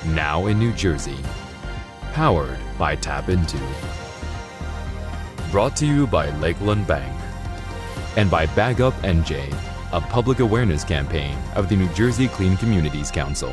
now in New Jersey. Powered by TAPinto. Brought to you by Lakeland Bank. And by Bag Up NJ, a public awareness campaign of the New Jersey Clean Communities Council.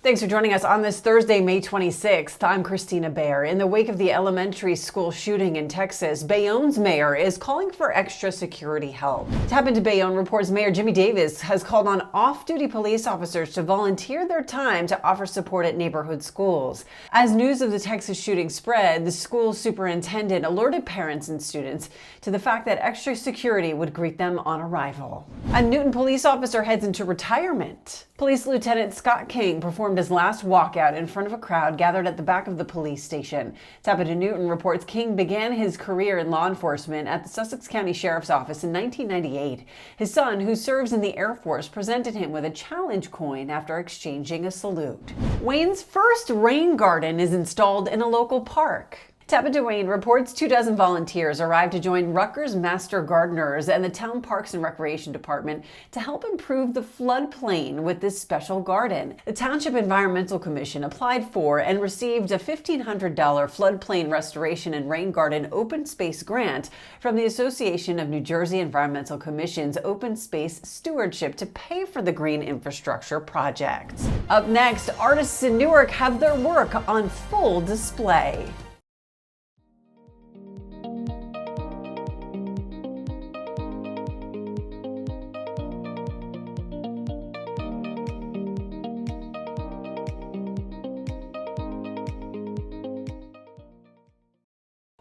Thanks for joining us on this Thursday, May 26th. I'm Kristina Behr. In the wake of the elementary school shooting in Texas, Bayonne's mayor is calling for extra security help. TAPinto Bayonne reports Mayor Jimmy Davis has called on off-duty police officers to volunteer their time to offer support at neighborhood schools. As news of the Texas shooting spread, the school superintendent alerted parents and students to the fact that extra security would greet them on arrival. A Newton police officer heads into retirement. Police Lieutenant Scott King performed his last walkout in front of a crowd gathered at the back of the police station. TAPinto Newton reports King began his career in law enforcement at the Sussex County Sheriff's Office in 1998. His son, who serves in the Air Force, presented him with a challenge coin after exchanging a salute. Wayne's first rain garden is installed in a local park. TAPinto Wayne reports 24 volunteers arrived to join Rutgers Master Gardeners and the Town Parks and Recreation Department to help improve the floodplain with this special garden. The Township Environmental Commission applied for and received a $1,500 floodplain restoration and rain garden open space grant from the Association of New Jersey Environmental Commission's Open Space Stewardship to pay for the green infrastructure project. Up next, artists in Newark have their work on full display.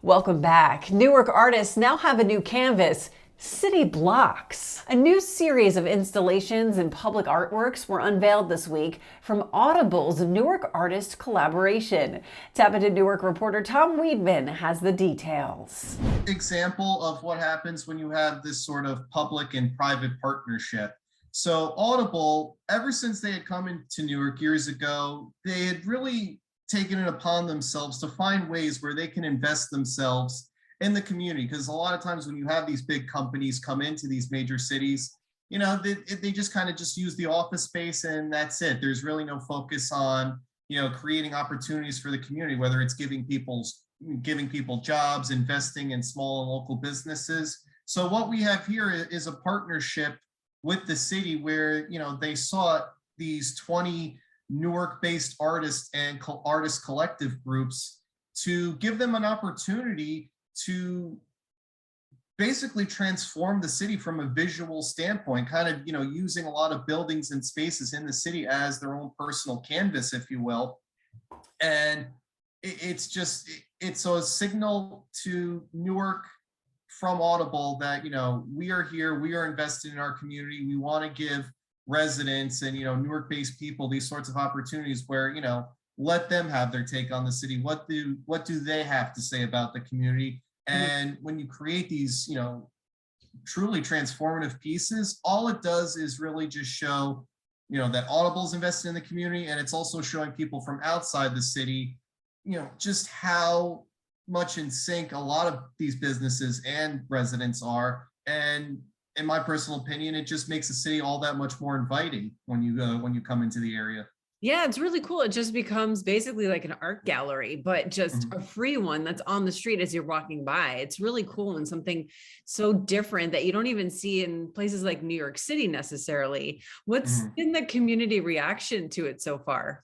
Welcome back. Newark artists now have a new canvas, City Blocks. A new series of installations and public artworks were unveiled this week from Audible's Newark artist collaboration. TAPinto Newark reporter Tom Weedman has the details. Example of what happens when you have this sort of public and private partnership. So Audible, ever since they had come into Newark years ago, they had really taken it upon themselves to find ways where they can invest themselves in the community. Because a lot of times when you have these big companies come into these major cities, you know, they just kind of just use the office space and that's it. There's really no focus on, you know, creating opportunities for the community, whether it's giving people jobs, investing in small and local businesses. So what we have here is a partnership with the city where, you know, they sought these 20 Newark-based artists and artist collective groups to give them an opportunity to basically transform the city from a visual standpoint, kind of, you know, using a lot of buildings and spaces in the city as their own personal canvas, if you will. And it's a signal to Newark from Audible that, you know, we are here, we are invested in our community, we want to give residents and, you know, Newark-based people these sorts of opportunities where, you know, let them have their take on the city. What do they have to say about the community? And when you create these, you know, truly transformative pieces, all it does is really just show, you know, that Audible's invested in the community, and it's also showing people from outside the city, you know, just how much in sync a lot of these businesses and residents are. And in my personal opinion, it just makes the city all that much more inviting when you come into the area. Yeah, it's really cool. It just becomes basically like an art gallery, but just a free one that's on the street as you're walking by. It's really cool and something so different that you don't even see in places like New York City necessarily. What's been the community reaction to it so far?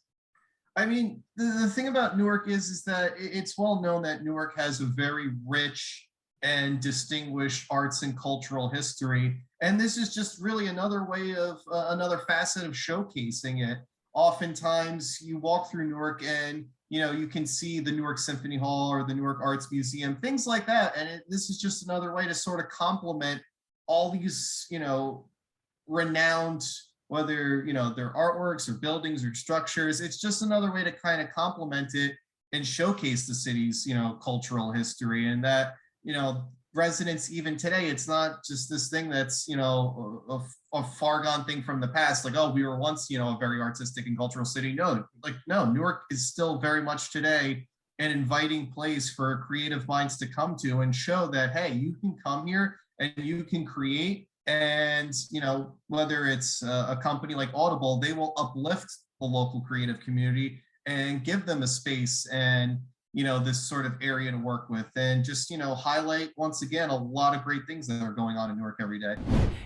I mean, the thing about Newark is that it's well known that Newark has a very rich and distinguished arts and cultural history. And this is just really another way of another facet of showcasing it. Oftentimes you walk through Newark and, you know, you can see the Newark Symphony Hall or the Newark Arts Museum, things like that. And this is just another way to sort of complement all these, you know, renowned, whether, you know, their artworks or buildings or structures. It's just another way to kind of complement it and showcase the city's, you know, cultural history. And that, you know, residents even today, it's not just this thing that's, you know, a far gone thing from the past, like, oh, we were once, you know, a very artistic and cultural city. No, Newark is still very much today an inviting place for creative minds to come to and show that, hey, you can come here and you can create. And, you know, whether it's a company like Audible, they will uplift the local creative community and give them a space and, this sort of area to work with, and just, highlight once again a lot of great things that are going on in Newark every day.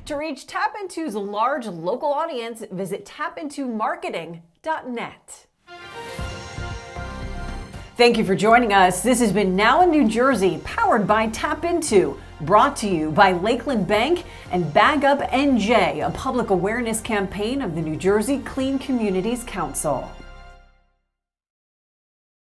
To reach TAPinto's large local audience, visit tapintomarketing.net. Thank you for joining us. This has been Now in New Jersey, powered by TAPinto, brought to you by Lakeland Bank and Bag Up NJ, a public awareness campaign of the New Jersey Clean Communities Council.